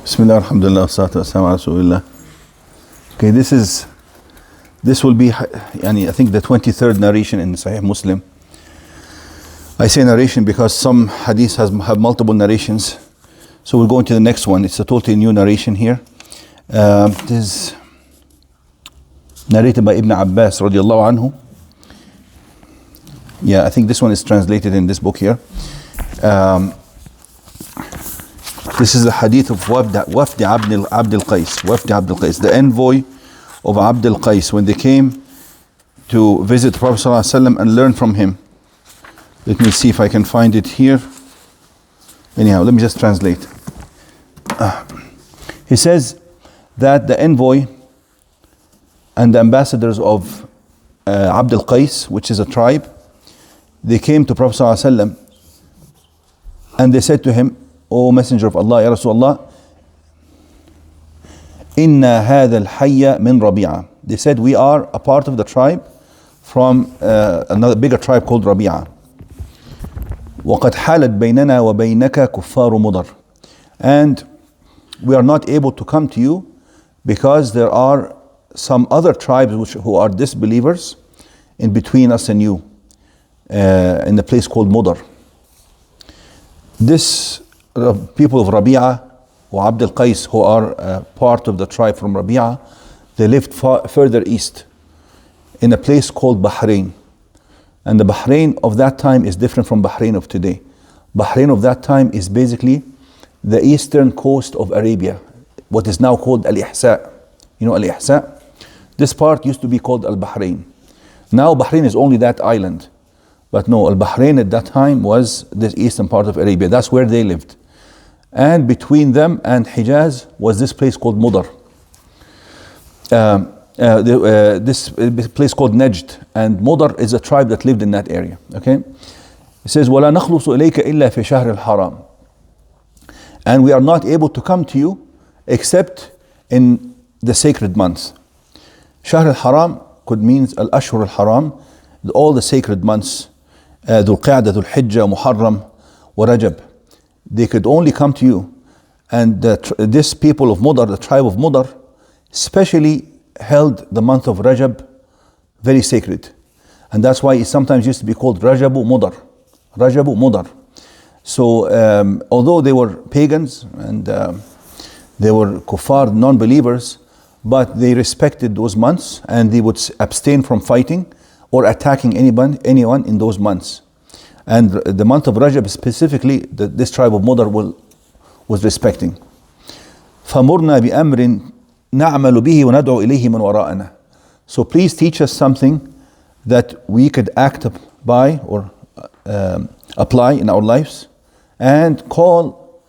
Bismillah, alhamdulillah, salatu wassalamu ala rasulillah. Okay, this will be, I think the 23rd narration in Sahih Muslim. I say narration because some hadiths have multiple narrations. So we'll go into the next one. It's a totally new narration here. It is narrated by Ibn Abbas radiallahu anhu. Yeah, I think this one is translated in this book here. This is the hadith of Wafd Abd al-Qais, the envoy of Abd al-Qais, when they came to visit the Prophet ﷺ and learn from him. Let me see if I can find it here. Anyhow, let me just translate. He says that the envoy and the ambassadors of Abd al-Qais, which is a tribe, they came to Prophet ﷺ and they said to him, O Messenger of Allah, Ya Rasulullah, Inna hadha al-hayya min Rabi'a. They said, we are a part of the tribe from another bigger tribe called Rabi'a. وَقَدْ حَالَتْ بَيْنَنَا وَبَيْنَكَ كُفَّارُ مُضَرٍ. And we are not able to come to you because there are some other tribes who are disbelievers in between us and you, in a place called Mudar. This people of Rabi'a or Abd al-Qais, who are part of the tribe from Rabi'a, they lived further east in a place called Bahrain. And the Bahrain of that time is different from Bahrain of today. Bahrain of that time is basically the eastern coast of Arabia, what is now called Al-Ihsa. You know Al-Ihsa? This part used to be called Al-Bahrain. Now Bahrain is only that island. But no, Al-Bahrain at that time was the eastern part of Arabia. That's where they lived. And between them and Hijaz was this place called Mudar. This place called Najd. And Mudar is a tribe that lived in that area. Okay? It says, وَلَا نَخْلُصُ إِلَيْكَ إِلَّا فِي شَهْرِ الْحَرَامِ. And we are not able to come to you except in the sacred months. Shahr al-Haram could mean al-Ashhur al-Haram, all the sacred months, Dhul Qa'dah, Dhul Hijjah, Muharram, wa Rajab. They could only come to you. And this people of Mudar, the tribe of Mudar, especially held the month of Rajab very sacred. And that's why it sometimes used to be called Rajabu Mudar. Rajabu Mudar. So although they were pagans and they were kuffar, non-believers, but they respected those months and they would abstain from fighting or attacking anyone in those months. And the month of Rajab specifically, this tribe of Mudar was respecting. فَمُرْنَا بِأَمْرٍ نَعْمَلُ بِهِ وَنَدْعُ إِلَيْهِ مَنْ وَرَاءَنَا. So please teach us something that we could act by or apply in our lives and call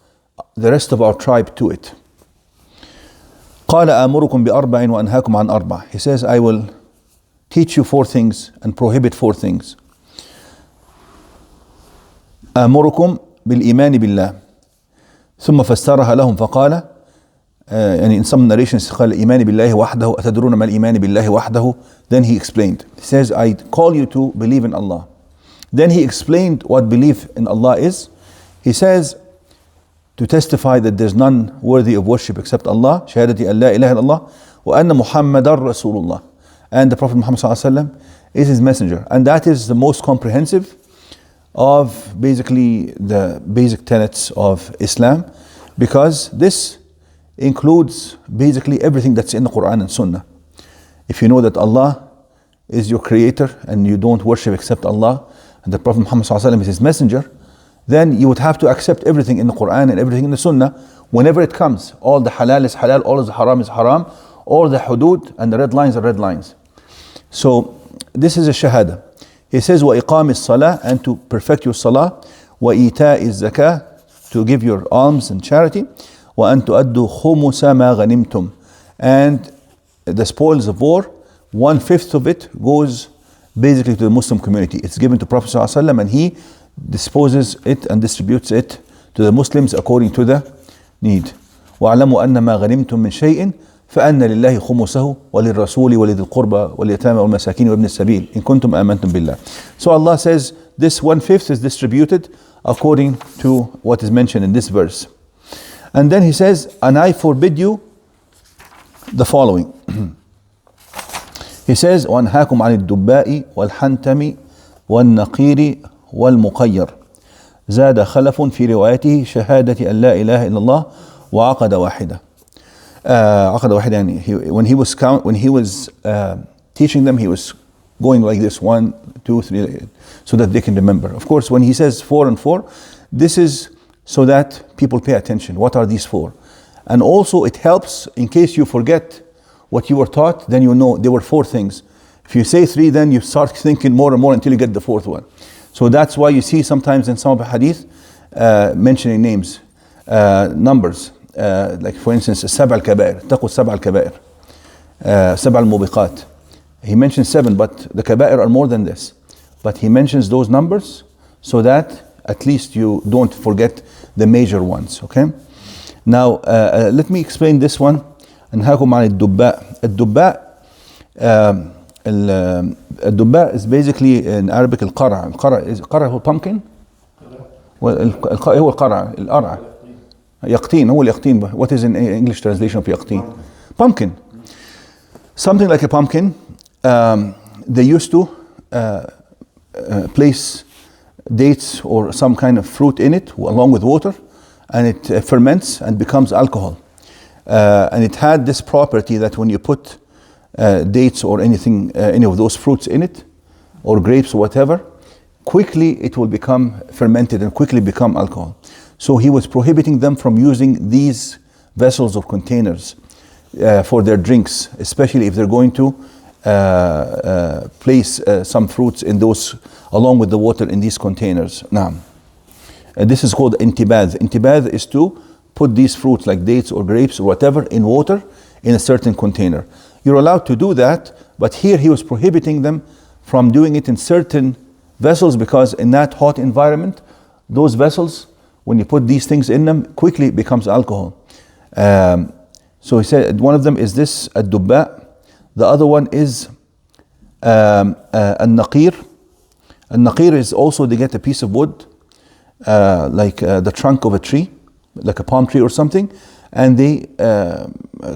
the rest of our tribe to it. قَالَ آمُرُكُمْ بِأَرْبَعٍ وَأَنْهَاكُمْ عَنْ أَرْبَعٍ. He says, I will teach you 4 things and prohibit 4 things. آمركم بالإيمان بالله ثم فسرها لهم فقال in some narrations قال الإيمان بالله وحده أتدرون ما الإيمان بالله وحده. Then he explained. He says, I call you to believe in Allah. Then he explained what belief in Allah is. He says, to testify that there's none worthy of worship except Allah, شهادة أن لا إله إلا الله وأن محمدا رسول الله. And the Prophet Muhammad ﷺ is his messenger. And that is the most comprehensive of basically the basic tenets of Islam, because this includes basically everything that's in the Quran and Sunnah. If you know that Allah is your creator and you don't worship except Allah, and the Prophet Muhammad ﷺ is his messenger, then you would have to accept everything in the Quran and everything in the Sunnah whenever it comes. All the halal is halal, all the haram is haram, all the hudud and the red lines are red lines. So this is a shahada. He says, وَإِقَامِ الصَّلَاةِ, and to perfect your salah, وَإِيتَاءِ الزَّكَاةِ, to give your alms and charity, وَأَن تُؤَدُّوا خُمُسَ مَا غَنِمْتُمْ, and the spoils of war, 1/5 of it goes basically to the Muslim community. It's given to Prophet ﷺ and he disposes it and distributes it to the Muslims according to the need. وَاعْلَمُوا أَنَّ مَا غَنِمْتُم مِّن شَيْءٍ فأن لله خمسه وللرسول ولذي القربى واليتامى والمساكين وابن السبيل إن كنتم آمنتم بالله. So Allah says this 1/5 is distributed according to what is mentioned in this verse. And then he says, and I forbid you the following. He says, وَأَنْهَاكُمْ عَنِ الدُّبَّاءِ وَالْحَنْتَمِ وَالنَّقِيرِ وَالْمُقَيَّرِ زاد خلف في روايته شهادة أن لا إله إلا الله وعقد واحدة. عقد واحدة يعني when he was teaching them, he was going like this, 1, 2, 3, so that they can remember. Of course, when he says 4 and 4, this is so that people pay attention. What are these 4? And also it helps in case you forget what you were taught, then you know there were 4 things. If you say 3, then you start thinking more and more until you get the 4th one. So that's why you see sometimes in some of the hadith mentioning names, numbers. Like for instance, السبع الكبائر, اتقوا السبع الكبائر, سبع الموبقات. He mentions 7, but the kaba'ir are more than this. But he mentions those numbers so that at least you don't forget the major ones. Okay. Now let me explain this one. أنهاكم عن الدباء. الدباء is basically in Arabic القرع. القرع هو pumpkin. هو القرع القرع. يقطين هو اليقطين. What is in English translation of يقطين? Pumpkin. Something like a pumpkin. They used to place dates or some kind of fruit in it along with water, and it ferments and becomes alcohol. And it had this property that when you put dates or anything, any of those fruits in it, or grapes or whatever, quickly it will become fermented and quickly become alcohol. So he was prohibiting them from using these vessels or containers for their drinks, especially if they're going to place some fruits in those, along with the water in these containers. Now, this is called intibadh. Intibadh is to put these fruits like dates or grapes or whatever in water in a certain container. You're allowed to do that, but here he was prohibiting them from doing it in certain vessels, because in that hot environment, those vessels, when you put these things in them, quickly it becomes alcohol. So he said one of them is this, ad-dubba. The other one is al-naqir. Al-naqir is also, they get a piece of wood, like the trunk of a tree, like a palm tree or something, and they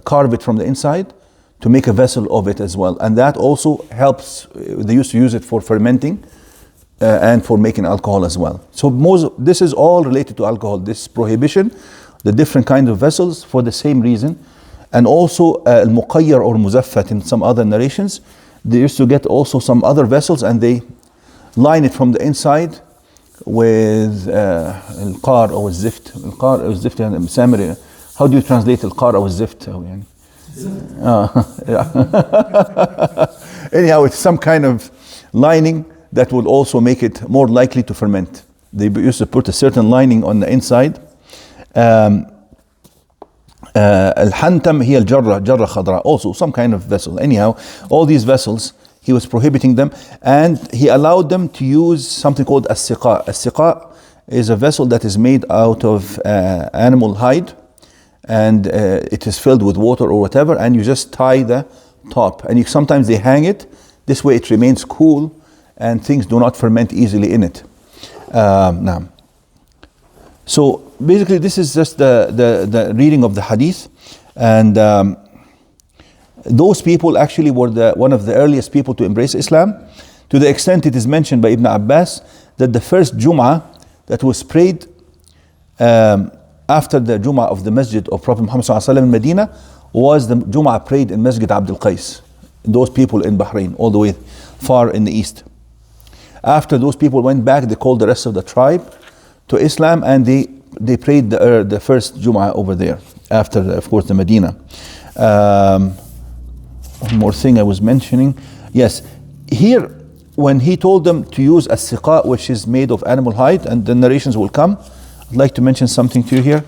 carve it from the inside to make a vessel of it as well. And that also helps. They used to use it for fermenting and for making alcohol as well. So this is all related to alcohol, this prohibition, the different kinds of vessels for the same reason. And also al-muqayyar or muzaffat in some other narrations, they used to get also some other vessels and they line it from the inside with al-qar or al-zift. Al-qar or al-zift, yani, how do you translate al-qar or al-zift? Anyhow, it's some kind of lining that would also make it more likely to ferment. They used to put a certain lining on the inside. Al-hantam hiya al-jarra khadra, also some kind of vessel. Anyhow, all these vessels, he was prohibiting them, and he allowed them to use something called as-siqa. As-siqa is a vessel that is made out of animal hide, and it is filled with water or whatever, and you just tie the top, and sometimes they hang it. This way it remains cool, and things do not ferment easily in it. Now, so basically this is just the reading of the hadith, and those people actually were one of the earliest people to embrace Islam, to the extent it is mentioned by Ibn Abbas that the first Jum'ah that was prayed after the Jum'ah of the Masjid of Prophet Muhammad ﷺ in Medina was the Jum'ah prayed in Masjid Abdul Qais. Those people in Bahrain, all the way far in the east. After those people went back, they called the rest of the tribe to Islam, and they prayed the first Jum'ah over there after, of course, the Medina. One more thing I was mentioning. Yes, here when he told them to use a siqa, which is made of animal hide, and the narrations will come, I'd like to mention something to you here.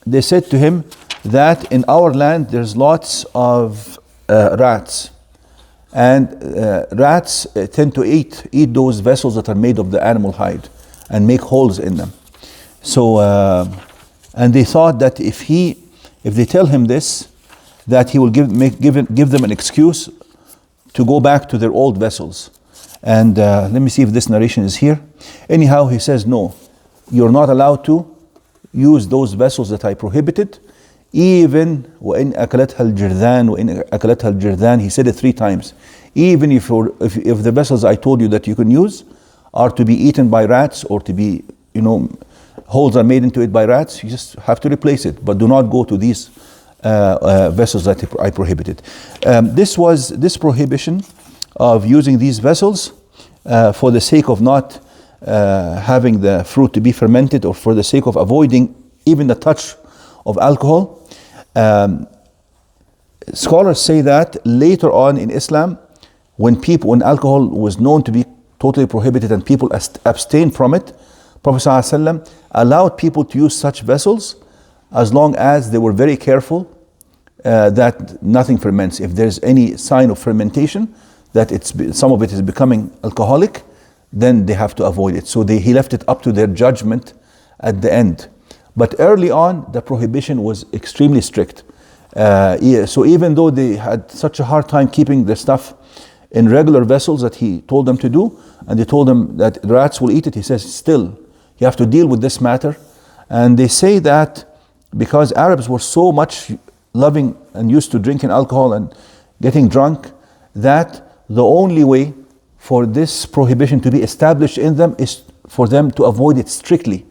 They said to him that in our land there's lots of rats, and rats tend to eat those vessels that are made of the animal hide and make holes in them. So and they thought that if they tell him this, that he will give them an excuse to go back to their old vessels. And let me see if this narration is here. Anyhow, he says, no, you're not allowed to use those vessels that I prohibited, even وإن أكلتها الجرذان وإن أكلتها الجرذان, he said it 3 times. Even if the vessels I told you that you can use are to be eaten by rats, or to be, holes are made into it by rats, you just have to replace it. But do not go to these vessels that I prohibited. This prohibition of using these vessels for the sake of not having the fruit to be fermented, or for the sake of avoiding even the touch of alcohol. Scholars say that later on in Islam, when alcohol was known to be totally prohibited and people abstained from it, Prophet ﷺ allowed people to use such vessels as long as they were very careful that nothing ferments. If there's any sign of fermentation, that some of it is becoming alcoholic, then they have to avoid it. So he left it up to their judgment at the end. But early on, the prohibition was extremely strict. So even though they had such a hard time keeping the stuff in regular vessels that he told them to do, and they told them that rats will eat it, he says, still, you have to deal with this matter. And they say that because Arabs were so much loving and used to drinking alcohol and getting drunk, that the only way for this prohibition to be established in them is for them to avoid it strictly,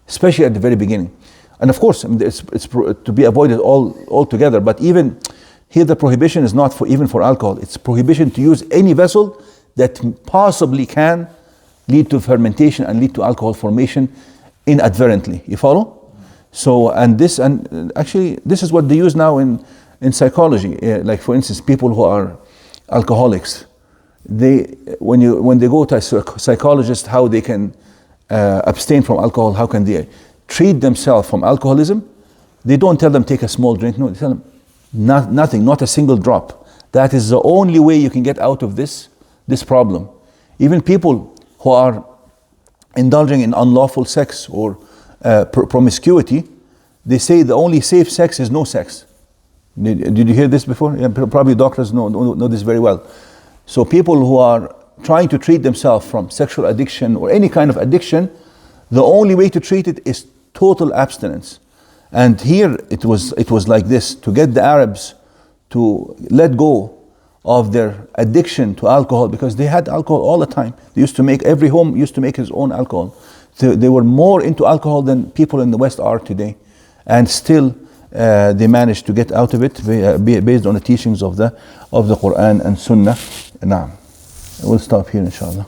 especially at the very beginning. And of course, it's to be avoided altogether. But even here, the prohibition is not even for alcohol. It's prohibition to use any vessel that possibly can lead to fermentation and lead to alcohol formation inadvertently. You follow? So, and actually, this is what they use now in psychology. Like for instance, people who are alcoholics, when they go to a psychologist, how they can abstain from alcohol, how can they treat themselves from alcoholism, they don't tell them take a small drink. No, they tell them nothing, not a single drop. That is the only way you can get out of this problem. Even people who are indulging in unlawful sex or promiscuity, they say the only safe sex is no sex. Did you hear this before? Yeah, probably doctors know this very well. So people who are trying to treat themselves from sexual addiction or any kind of addiction, the only way to treat it is total abstinence. And here it was like this, to get the Arabs to let go of their addiction to alcohol, because they had alcohol all the time. Every home used to make its own alcohol. They were more into alcohol than people in the West are today. And still they managed to get out of it based on the teachings of the Quran and Sunnah. Now, we'll stop here inshallah.